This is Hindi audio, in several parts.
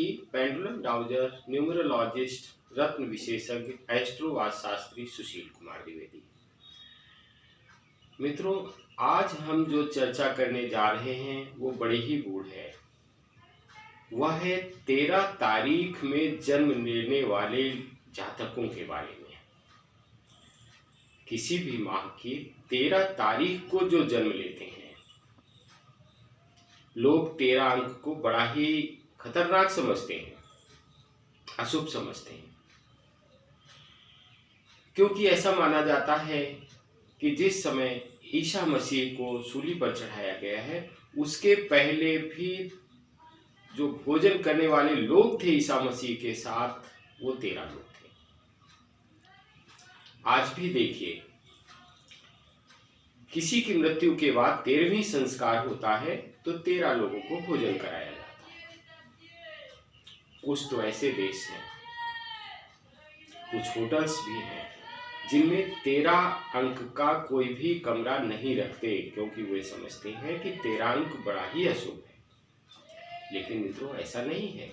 की पेंडुलम डाउजर, न्यूमरोलॉजिस्ट, रत्न विशेषज्ञ, एस्ट्रोवाद शास्त्री सुशील कुमार द्विवेदी। मित्रों, आज हम जो चर्चा करने जा रहे हैं वो बड़ी ही गूढ़ है। वह है 13 तारीख में जन्म लेने वाले जातकों के बारे में। किसी भी माह की 13 तारीख को जो जन्म लेते हैं, लोग 13 अंक को बड़ा ही खतरनाक समझते हैं, अशुभ समझते हैं, क्योंकि ऐसा माना जाता है कि जिस समय ईसा मसीह को सूली पर चढ़ाया गया है, उसके पहले भी जो भोजन करने वाले लोग थे ईसा मसीह के साथ, वो 13 लोग थे। आज भी देखिए, किसी की मृत्यु के बाद 13वीं संस्कार होता है तो 13 लोगों को भोजन कराया जाता है। कुछ तो ऐसे देश हैं, कुछ होटल्स भी हैं जिनमें 13 अंक का कोई भी कमरा नहीं रखते, क्योंकि वे समझते हैं कि 13 अंक बड़ा ही अशुभ है। लेकिन मित्रों, ऐसा नहीं है।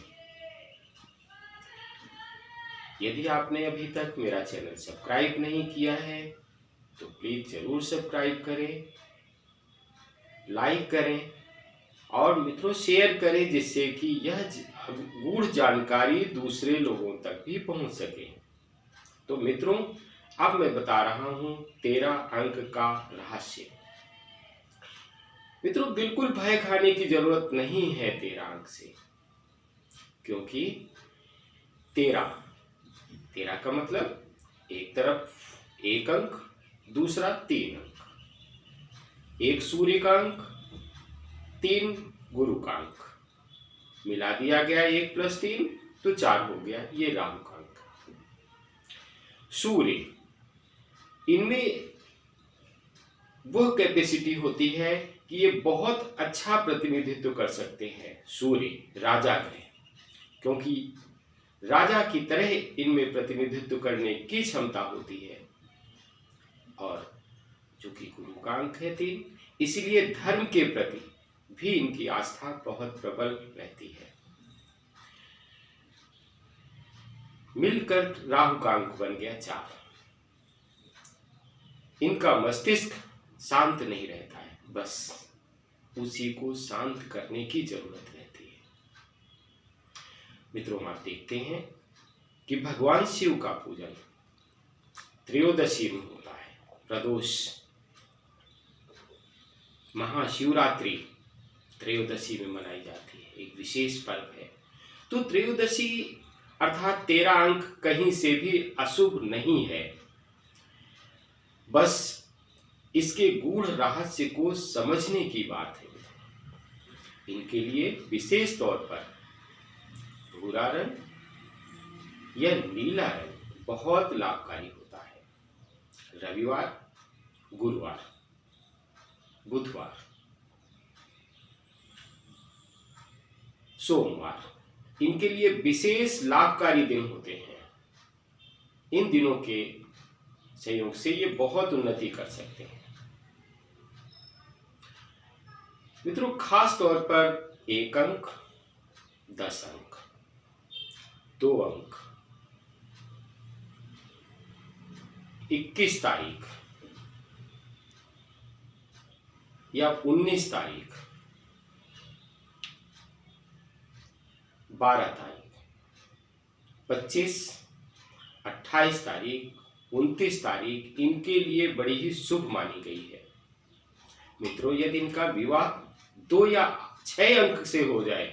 यदि आपने अभी तक मेरा चैनल सब्सक्राइब नहीं किया है तो प्लीज जरूर सब्सक्राइब करें, लाइक करें और मित्रों शेयर करें, जिससे कि यह गूढ़ जानकारी दूसरे लोगों तक भी पहुंच सके। तो मित्रों, अब मैं बता रहा हूं 13 अंक का रहस्य। मित्रों, बिल्कुल भय खाने की जरूरत नहीं है 13 अंक से, क्योंकि 13 का मतलब एक तरफ 1 अंक, दूसरा 3 अंक, एक सूर्य का अंक, 3 गुरु का अंक, मिला दिया गया 1 + 3 तो 4 हो गया, ये राहु का अंक। सूर्य, इनमें वह कैपेसिटी होती है कि ये बहुत अच्छा प्रतिनिधित्व कर सकते हैं। सूर्य राजा ग्रह, क्योंकि राजा की तरह इनमें प्रतिनिधित्व करने की क्षमता होती है। और चूंकि गुरु का अंक है 3, इसलिए धर्म के प्रति भी इनकी आस्था बहुत प्रबल रहती है। मिलकर राहु का अंक बन गया 4। इनका मस्तिष्क शांत नहीं रहता है, बस उसी को शांत करने की जरूरत रहती है। मित्रों, आप देखते हैं कि भगवान शिव का पूजन त्रयोदशी में होता है। प्रदोष, महाशिवरात्रि त्रयोदशी में मनाई जाती है, एक विशेष पर्व है। तो त्रयोदशी अर्थात 13 अंक कहीं से भी अशुभ नहीं है, बस इसके गूढ़ रहस्य को समझने की बात है। इनके लिए विशेष तौर पर भूरा रंग या नीला रंग बहुत लाभकारी होता है। रविवार, गुरुवार, बुधवार, सोमवार, इनके लिए विशेष लाभकारी दिन होते हैं। इन दिनों के सहयोग से ये बहुत उन्नति कर सकते हैं। मित्रों, खास तौर पर 1 अंक, 10 अंक, 2 अंक, 21 तारीख या 19 तारीख, 12 तारीख, 25, 28 तारीख, 29 तारीख इनके लिए बड़ी ही शुभ मानी गई है। मित्रों, यदि इनका विवाह 2 या 6 अंक से हो जाए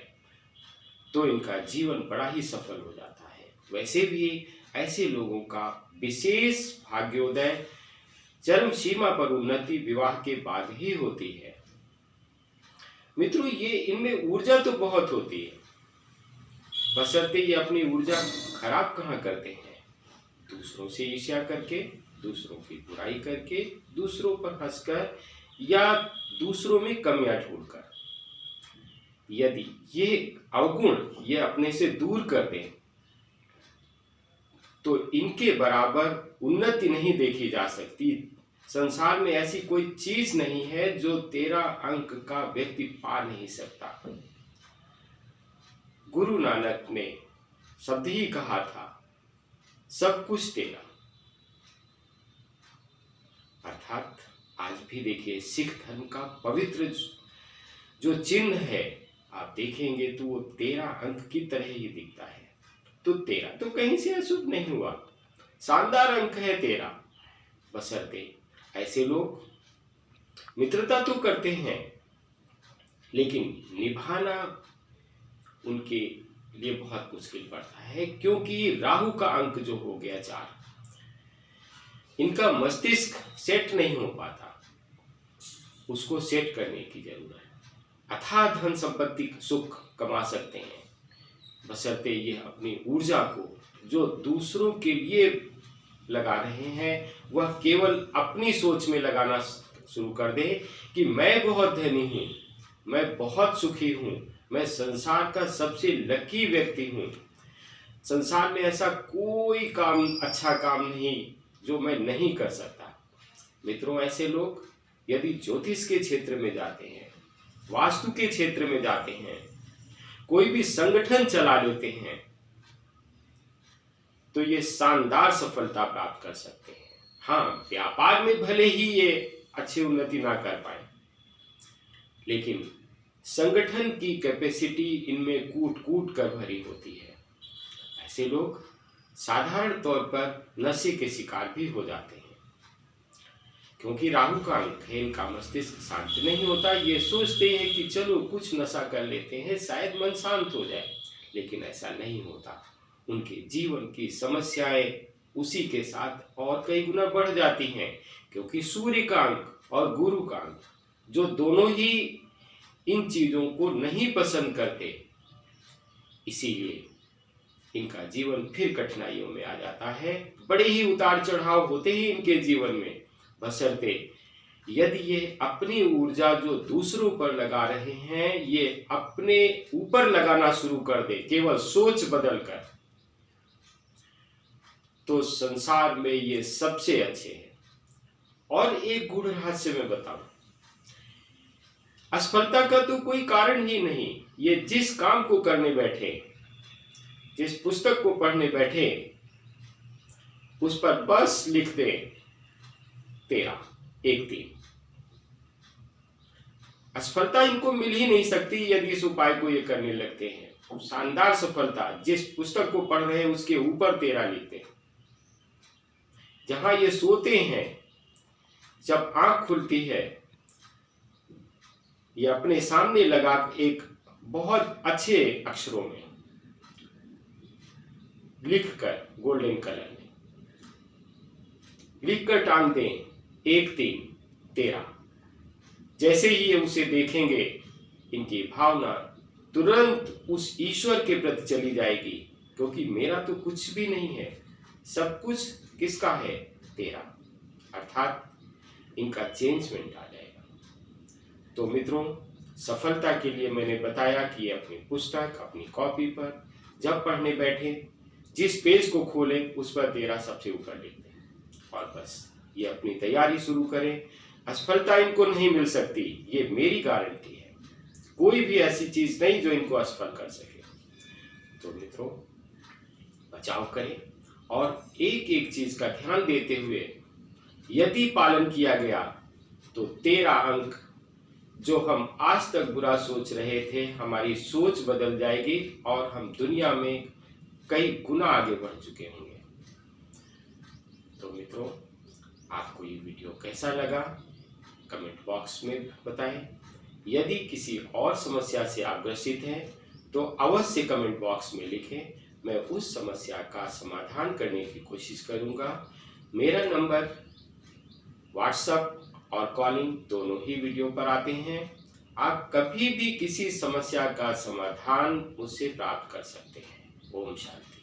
तो इनका जीवन बड़ा ही सफल हो जाता है। वैसे भी ऐसे लोगों का विशेष भाग्योदय, चरम सीमा पर उन्नति विवाह के बाद ही होती है। मित्रों, ये इनमें ऊर्जा तो बहुत होती है, बशर्ते ये अपनी ऊर्जा खराब कहाँ करते हैं, दूसरों से ईर्ष्या करके, दूसरों की बुराई करके, दूसरों पर हंसकर या दूसरों में कमियां ढूंढकर। यदि ये अवगुण ये अपने से दूर कर दें तो इनके बराबर उन्नति नहीं देखी जा सकती। संसार में ऐसी कोई चीज नहीं है जो 13 अंक का व्यक्ति पा नहीं सकता। गुरु नानक ने शब्द ही कहा था, सब कुछ तेरा। अर्थात आज भी देखिए सिख धर्म का पवित्र जो चिन्ह है, आप देखेंगे तो वो 13 अंक की तरह ही दिखता है। तो 13 तो कहीं से अशुभ नहीं हुआ, शानदार अंक है 13। बशर्ते ऐसे लोग मित्रता तो करते हैं, लेकिन निभाना उनके लिए बहुत मुश्किल पड़ता है, क्योंकि राहु का अंक जो हो गया 4, इनका मस्तिष्क सेट नहीं हो पाता, उसको सेट करने की जरूरत है। अथाह धन संपत्ति सुख कमा सकते हैं, बशर्ते ये अपनी ऊर्जा को जो दूसरों के लिए लगा रहे हैं वह केवल अपनी सोच में लगाना शुरू कर दे कि मैं बहुत धनी हूँ, मैं बहुत सुखी हूँ, मैं संसार का सबसे लकी व्यक्ति हूँ, संसार में ऐसा कोई काम अच्छा काम नहीं जो मैं नहीं कर सकता। मित्रों, ऐसे लोग यदि ज्योतिष के क्षेत्र में जाते हैं, वास्तु के क्षेत्र में जाते हैं, कोई भी संगठन चला लेते हैं, तो ये शानदार सफलता प्राप्त कर सकते हैं। हाँ, व्यापार में भले ही ये अच्छी उन्नति ना कर पाए, लेकिन संगठन की कैपेसिटी इनमें कूट कूट कर भरी होती है। ऐसे लोग साधारण तौर पर नशे के शिकार भी हो जाते हैं, क्योंकि राहु का अंक है, इनका मस्तिष्क शांत नहीं होता। ये सोचते हैं कि चलो कुछ नशा कर लेते हैं, शायद मन शांत हो जाए, लेकिन ऐसा नहीं होता। उनके जीवन की समस्याएं उसी के साथ और कई गुना बढ़ जाती हैं, क्योंकि सूर्य का अंक और गुरु का अंक जो दोनों ही इन चीजों को नहीं पसंद करते, इसीलिए इनका जीवन फिर कठिनाइयों में आ जाता है। बड़े ही उतार चढ़ाव होते ही इनके जीवन में, बशर्ते यदि ये अपनी ऊर्जा जो दूसरों पर लगा रहे हैं ये अपने ऊपर लगाना शुरू कर दे, केवल सोच बदल कर, तो संसार में ये सबसे अच्छे हैं। और एक गूढ़ रहस्य में बताऊं, असफलता का तो कोई कारण ही नहीं। ये जिस काम को करने बैठे, जिस पुस्तक को पढ़ने बैठे, उस पर बस लिख दे 13 1 3। असफलता इनको मिल ही नहीं सकती यदि इस उपाय को ये करने लगते हैं। शानदार सफलता जिस पुस्तक को पढ़ रहे हैं उसके ऊपर 13 लिखते हैं। जहां ये सोते हैं, जब आंख खुलती है, ये अपने सामने लगा एक बहुत अच्छे अक्षरों में लिखकर, गोल्डन कलर में लिखकर टांग दें 1 3 13। जैसे ही ये उसे देखेंगे, इनकी भावना तुरंत उस ईश्वर के प्रति चली जाएगी, क्योंकि मेरा तो कुछ भी नहीं है, सब कुछ किसका है? तेरा। अर्थात इनका चेंजमेंट आ जाएगा। तो मित्रों, सफलता के लिए मैंने बताया कि अपनी पुस्तक, अपनी कॉपी पर जब पढ़ने बैठे, जिस पेज को खोलें उस पर 13 सबसे ऊपर लिख दें और बस ये अपनी तैयारी शुरू करें। असफलता इनको नहीं मिल सकती, ये मेरी गारंटी है। कोई भी ऐसी चीज नहीं जो इनको असफल कर सके। तो मित्रों, बचाव करें और एक एक चीज का ध्यान देते हुए यदि पालन किया गया तो 13 अंक जो हम आज तक बुरा सोच रहे थे, हमारी सोच बदल जाएगी और हम दुनिया में कई गुना आगे बढ़ चुके होंगे। तो मित्रों, आपको ये वीडियो कैसा लगा कमेंट बॉक्स में बताएं। यदि किसी और समस्या से आप ग्रसित हैं तो अवश्य कमेंट बॉक्स में लिखें, मैं उस समस्या का समाधान करने की कोशिश करूंगा। मेरा नंबर व्हाट्सएप और कॉलिंग दोनों ही वीडियो पर आते हैं। आप कभी भी किसी समस्या का समाधान मुझसे प्राप्त कर सकते हैं। ओम शांति।